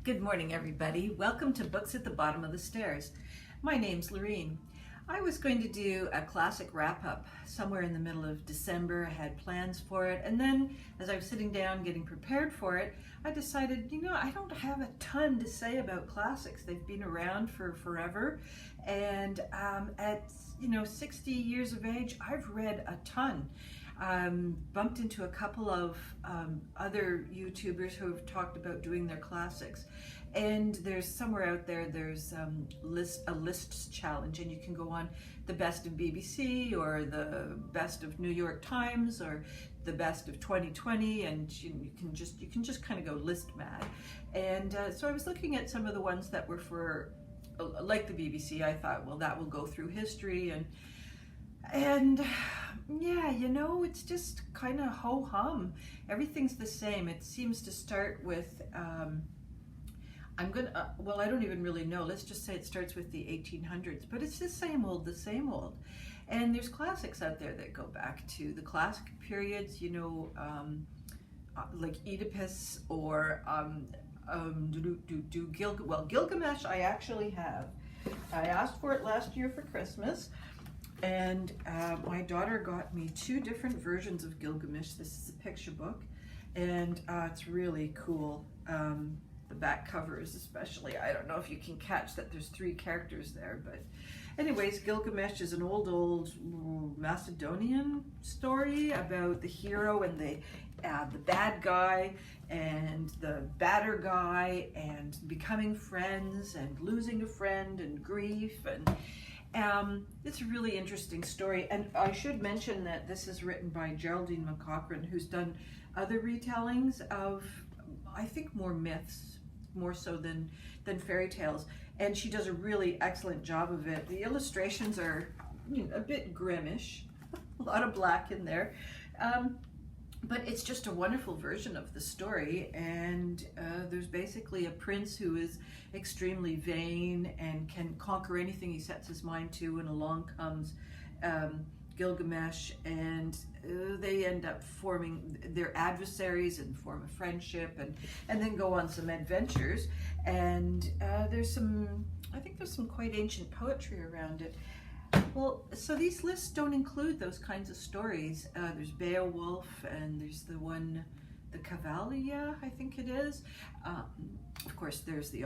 Good morning, everybody. Welcome to Books at the Bottom of the Stairs. My name's Lorene. I was going to do a classic wrap-up somewhere in the middle of December. I had plans for it, and then as I was sitting down getting prepared for it, I decided, I don't have a ton to say about classics. They've been around for forever, and at 60 years of age, I've read a ton. Bumped into a couple of other YouTubers who have talked about doing their classics, and there's somewhere out there there's a lists challenge, and you can go on the best of BBC or the best of New York Times or the best of 2020, and you can just kind of go list mad. And so I was looking at some of the ones that were for like the BBC. I thought, well, that will go through history, and yeah, it's just kind of ho-hum. Everything's the same. It seems to start with, I don't even really know. Let's just say it starts with the 1800s, but it's the same old. And there's classics out there that go back to the classic periods, like Oedipus or Gilgamesh I actually have. I asked for it last year for Christmas. And my daughter got me two different versions of Gilgamesh. This is a picture book, and it's really cool. The back covers especially. I don't know if you can catch that there's three characters there, but anyways, Gilgamesh is an old Macedonian story about the hero and the bad guy and the badder guy and becoming friends and losing a friend and grief, and it's a really interesting story. And I should mention that this is written by Geraldine McCaughrean, who's done other retellings of, I think, more myths, more so than fairy tales. And she does a really excellent job of it. The illustrations are a bit grimmish, a lot of black in there. But it's just a wonderful version of the story, and there's basically a prince who is extremely vain and can conquer anything he sets his mind to, and along comes Gilgamesh, and they end up forming their adversaries and form a friendship, and then go on some adventures. And there's some quite ancient poetry around it. Well, so these lists don't include those kinds of stories. There's Beowulf, and there's the Cavalier, I think it is. Of course, there's the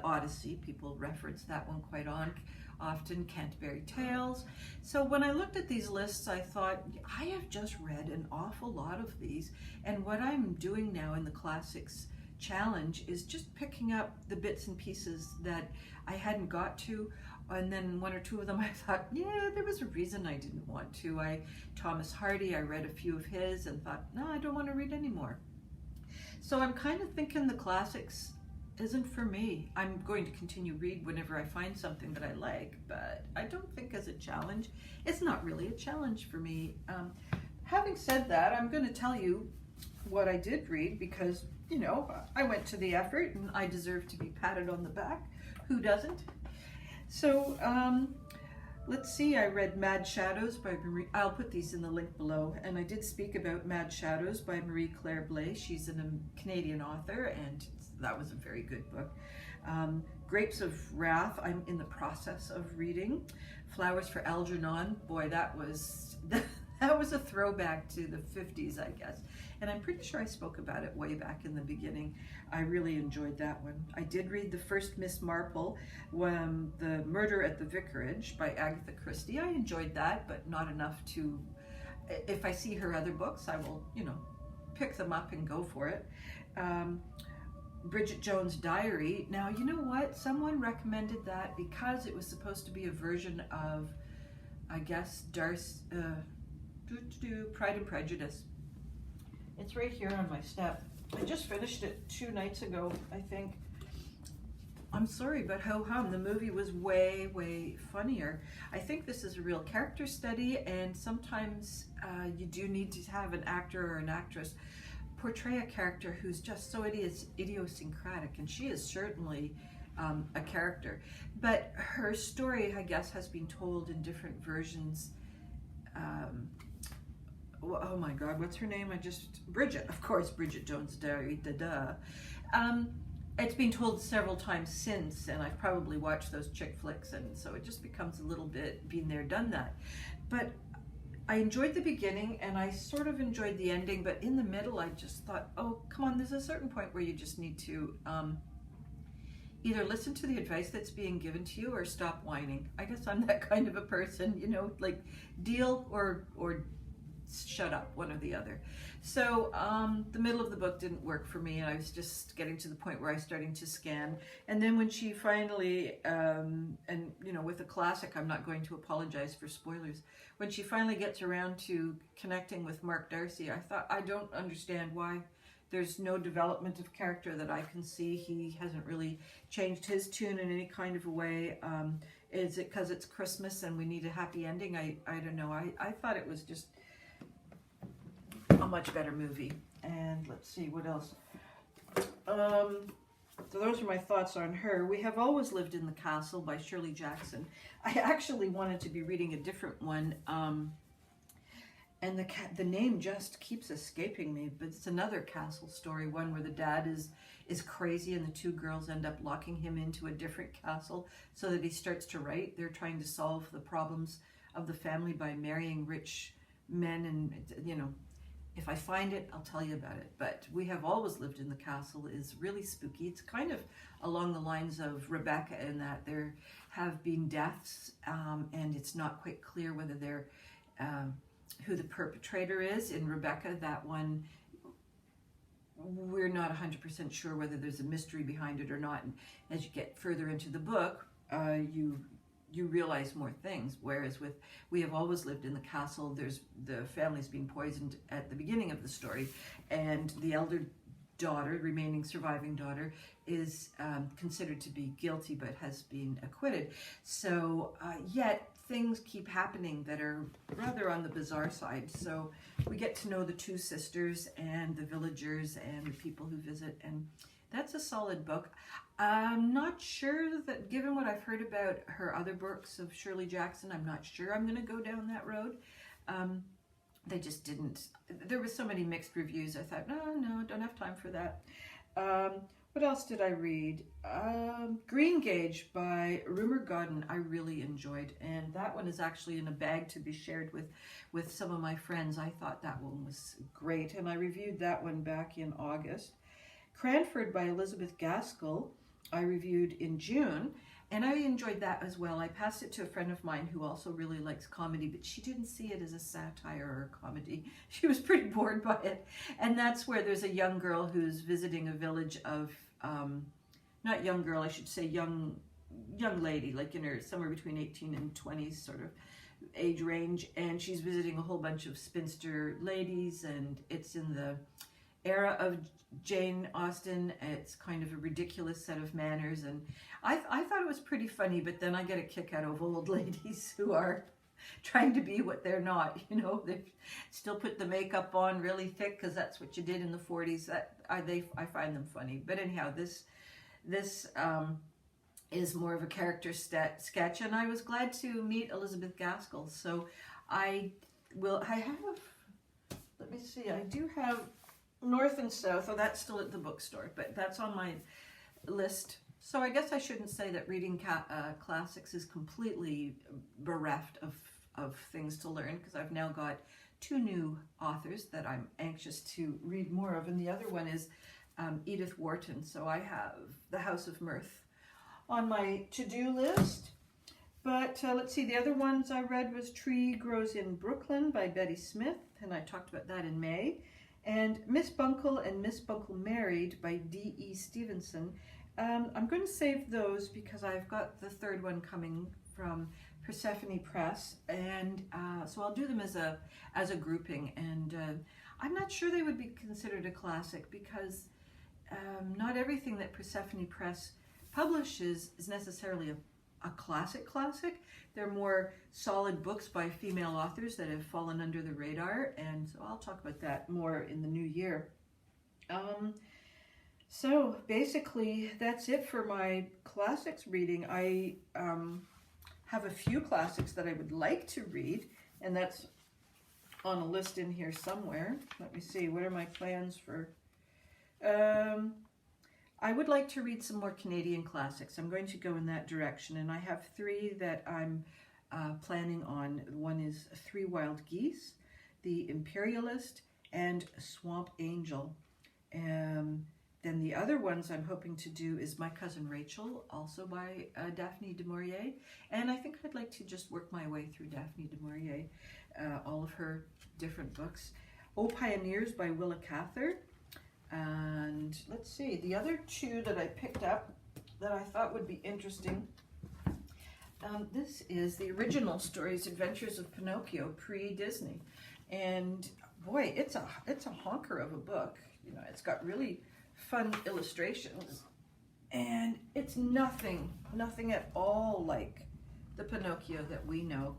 Odyssey. People reference that one quite often. Canterbury Tales. So when I looked at these lists, I thought, I have just read an awful lot of these, and what I'm doing now in the Classics Challenge is just picking up the bits and pieces that I hadn't got to. And then one or two of them I thought, yeah, there was a reason I didn't want to. Thomas Hardy, I read a few of his and thought, no, I don't want to read anymore. So I'm kind of thinking the classics isn't for me. I'm going to continue read whenever I find something that I like, but I don't think as a challenge, it's not really a challenge for me. Having said that, I'm going to tell you what I did read because, I went to the effort and I deserve to be patted on the back. Who doesn't? So let's see, I read Mad Shadows by Marie. I'll put these in the link below. And I did speak about Mad Shadows by Marie-Claire Blais. She's a Canadian author, and that was a very good book. Grapes of Wrath, I'm in the process of reading. Flowers for Algernon, boy, that was a throwback to the 50s, I guess. And I'm pretty sure I spoke about it way back in the beginning. I really enjoyed that one. I did read the first Miss Marple, The Murder at the Vicarage by Agatha Christie. I enjoyed that, but not enough to, if I see her other books, I will, pick them up and go for it. Bridget Jones' Diary. Now, you know what? Someone recommended that because it was supposed to be a version of, I guess, Pride and Prejudice. It's right here on my step. I just finished it 2 nights ago, I think. I'm sorry, but ho-hum, the movie was way, way funnier. I think this is a real character study, and sometimes you do need to have an actor or an actress portray a character who's just so idiosyncratic, and she is certainly a character. But her story, I guess, has been told in different versions. Oh my God, what's her name? Bridget, of course, Bridget Jones' Diary, it's been told several times since, and I've probably watched those chick flicks, and so it just becomes a little bit been there, done that. But I enjoyed the beginning, and I sort of enjoyed the ending, but in the middle I just thought, oh, come on, there's a certain point where you just need to either listen to the advice that's being given to you or stop whining. I guess I'm that kind of a person, you know, like deal or shut up, one or the other. So the middle of the book didn't work for me, and I was just getting to the point where I was starting to scan. And then when she finally, and you know, with a classic, I'm not going to apologize for spoilers, when she finally gets around to connecting with Mark Darcy, I thought, I don't understand why there's no development of character that I can see. He hasn't really changed his tune in any kind of a way. Is it because it's Christmas and we need a happy ending? I don't know. I thought it was just a much better movie. And let's see what else. So those are my thoughts on her. We Have Always Lived in the Castle by Shirley Jackson. I actually wanted to be reading a different one, and the name just keeps escaping me, but it's another castle story, one where the dad is crazy and the two girls end up locking him into a different castle so that he starts to write. They're trying to solve the problems of the family by marrying rich men, and you know, if I find it, I'll tell you about it. But We Have Always Lived in the Castle is really spooky. It's kind of along the lines of Rebecca in that there have been deaths, and it's not quite clear whether they're who the perpetrator is. In Rebecca, that one, we're not 100% sure whether there's a mystery behind it or not. And as you get further into the book, you realize more things. Whereas with We Have Always Lived in the Castle, there's the family's been poisoned at the beginning of the story, and the elder daughter, remaining surviving daughter, is considered to be guilty but has been acquitted. So yet things keep happening that are rather on the bizarre side. So we get to know the two sisters and the villagers and the people who visit, and that's a solid book. I'm not sure that, given what I've heard about her other books of Shirley Jackson, I'm not sure I'm going to go down that road. They just didn't. There were so many mixed reviews. I thought, no, don't have time for that. What else did I read? Greengage by Rumer Goden I really enjoyed, and that one is actually in a bag to be shared with some of my friends. I thought that one was great, and I reviewed that one back in August. Cranford by Elizabeth Gaskill I reviewed in June, and I enjoyed that as well. I passed it to a friend of mine who also really likes comedy, but she didn't see it as a satire or a comedy. She was pretty bored by it. And that's where there's a young girl who's visiting a village of, not young girl, I should say young lady, like in her somewhere between 18 and 20 sort of age range, and she's visiting a whole bunch of spinster ladies, and it's in the era of Jane Austen. It's kind of a ridiculous set of manners, and I thought it was pretty funny, but then I get a kick out of old ladies who are trying to be what they're not, you know. They still put the makeup on really thick because that's what you did in the 40s. I find them funny. But anyhow, this is more of a character sketch, and I was glad to meet Elizabeth Gaskill. So let me see, I do have North and South. Oh, that's still at the bookstore, but that's on my list. So I guess I shouldn't say that reading classics is completely bereft of things to learn, because I've now got two new authors that I'm anxious to read more of, and the other one is Edith Wharton. So I have The House of Mirth on my to-do list. But let's see, the other ones I read was Tree Grows in Brooklyn by Betty Smith, and I talked about that in May. And Miss Buncle and Miss Buncle Married by D.E. Stevenson. I'm going to save those because I've got the third one coming from Persephone Press, and so I'll do them as a grouping. And I'm not sure they would be considered a classic, because not everything that Persephone Press publishes is necessarily a classic. They're more solid books by female authors that have fallen under the radar, and so I'll talk about that more in the new year. So basically that's it for my classics reading. I have a few classics that I would like to read, and that's on a list in here somewhere. Let me see, what are my plans for I would like to read some more Canadian classics. I'm going to go in that direction, and I have 3 that I'm planning on. One is Three Wild Geese, The Imperialist, and Swamp Angel. Then the other ones I'm hoping to do is My Cousin Rachel, also by Daphne Du Maurier. And I think I'd like to just work my way through Daphne Du Maurier, all of her different books. Oh Pioneers by Willa Cather. And let's see, the other 2 that I picked up that I thought would be interesting. This is the original stories, Adventures of Pinocchio, pre-Disney. And boy, it's a honker of a book. You know, it's got really fun illustrations, and it's nothing at all like the Pinocchio that we know.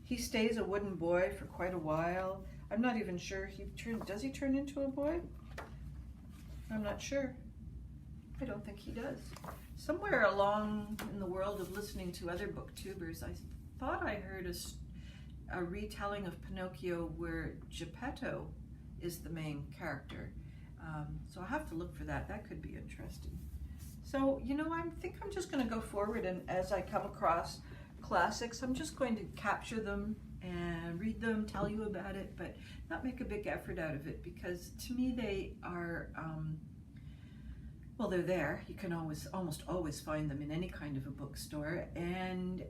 He stays a wooden boy for quite a while. I'm not even sure does he turn into a boy? I'm not sure. I don't think he does. Somewhere along in the world of listening to other booktubers, I thought I heard a retelling of Pinocchio where Geppetto is the main character. So I'll have to look for that. That could be interesting. So, you know, I think I'm just going to go forward, and as I come across classics, I'm just going to capture them and read them, tell you about it, but not make a big effort out of it, because to me they are, well, they're there. You can almost always find them in any kind of a bookstore, and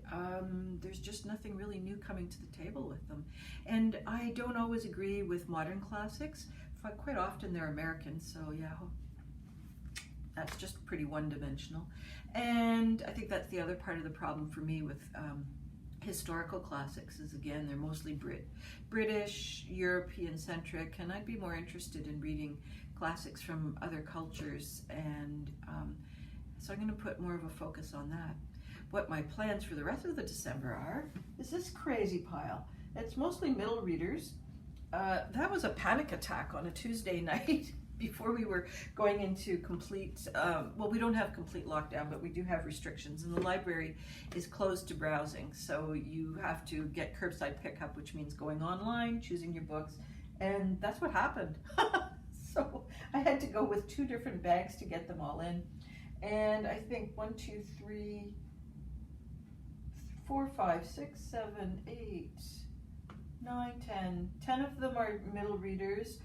there's just nothing really new coming to the table with them. And I don't always agree with modern classics. Quite often they're American, so yeah, that's just pretty one-dimensional. And I think that's the other part of the problem for me with historical classics is, again, they're mostly British, European-centric, and I'd be more interested in reading classics from other cultures, and so I'm going to put more of a focus on that. What my plans for the rest of the December are is this crazy pile. It's mostly middle readers. That was a panic attack on a Tuesday night before we were going into complete, well, we don't have complete lockdown, but we do have restrictions, and the library is closed to browsing. So you have to get curbside pickup, which means going online, choosing your books, and that's what happened. So I had to go with 2 different bags to get them all in. And I think 1, 2, 3, 4, 5, 6, 7, 8, 9, 10 of them are middle readers,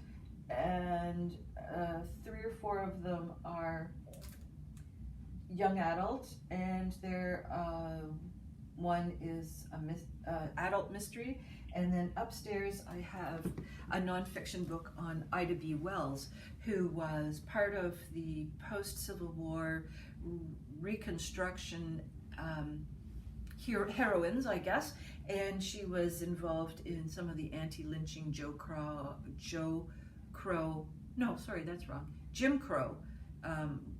and 3 or 4 of them are young adult, and they're one is a adult mystery, and then upstairs I have a nonfiction book on Ida B. Wells, who was part of the post-Civil War Reconstruction heroines, I guess, and she was involved in some of the anti-lynching Jim Crow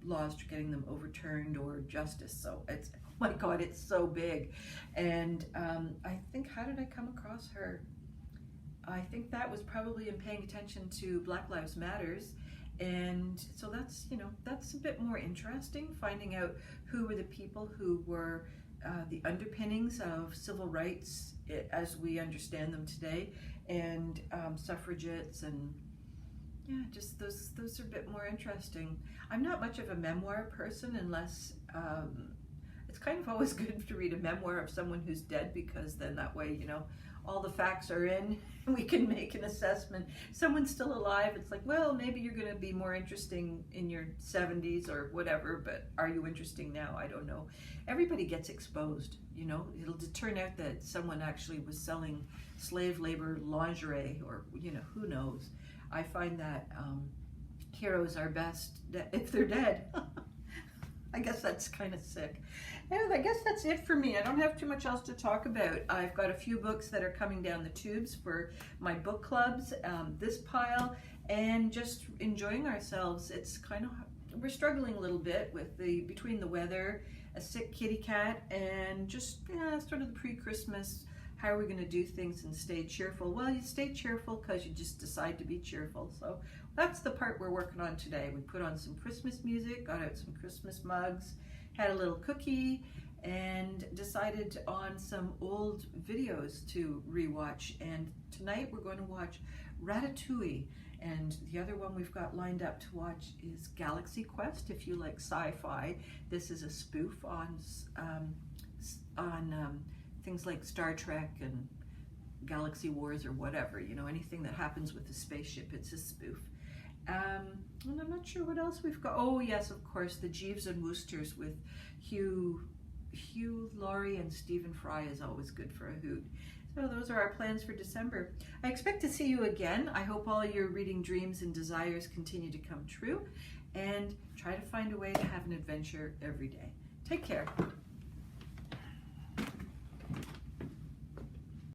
laws, getting them overturned or justice. So it's, oh my God, it's so big. And I think, how did I come across her? I think that was probably in paying attention to Black Lives Matters. And so that's, you know, that's a bit more interesting, finding out who were the people who were the underpinnings of civil rights as we understand them today, and suffragettes, and yeah, just those are a bit more interesting. I'm not much of a memoir person, unless it's kind of always good to read a memoir of someone who's dead, because then that way, you know, all the facts are in and we can make an assessment. Someone's still alive, it's like, well, maybe you're going to be more interesting in your 70s or whatever, but are you interesting now? I don't know. Everybody gets exposed, you know. It'll turn out that someone actually was selling slave labor lingerie, or, you know, who knows. I find that heroes are best if they're dead. I guess that's kind of sick. And I guess that's it for me. I don't have too much else to talk about. I've got a few books that are coming down the tubes for my book clubs, this pile, and just enjoying ourselves. It's kind of, we're struggling a little bit with between the weather, a sick kitty cat, and just sort of the pre-Christmas, how are we going to do things and stay cheerful? Well, you stay cheerful because you just decide to be cheerful. So that's the part we're working on today. We put on some Christmas music, got out some Christmas mugs, had a little cookie, and decided on some old videos to rewatch. And tonight we're going to watch Ratatouille. And the other one we've got lined up to watch is Galaxy Quest. If you like sci-fi, this is a spoof on things like Star Trek and Galaxy Wars or whatever, you know, anything that happens with the spaceship, it's a spoof. And I'm not sure what else we've got. Oh yes, of course, the Jeeves and Woosters with Hugh Laurie and Stephen Fry is always good for a hoot. So those are our plans for December. I expect to see you again. I hope all your reading dreams and desires continue to come true, and try to find a way to have an adventure every day. Take care.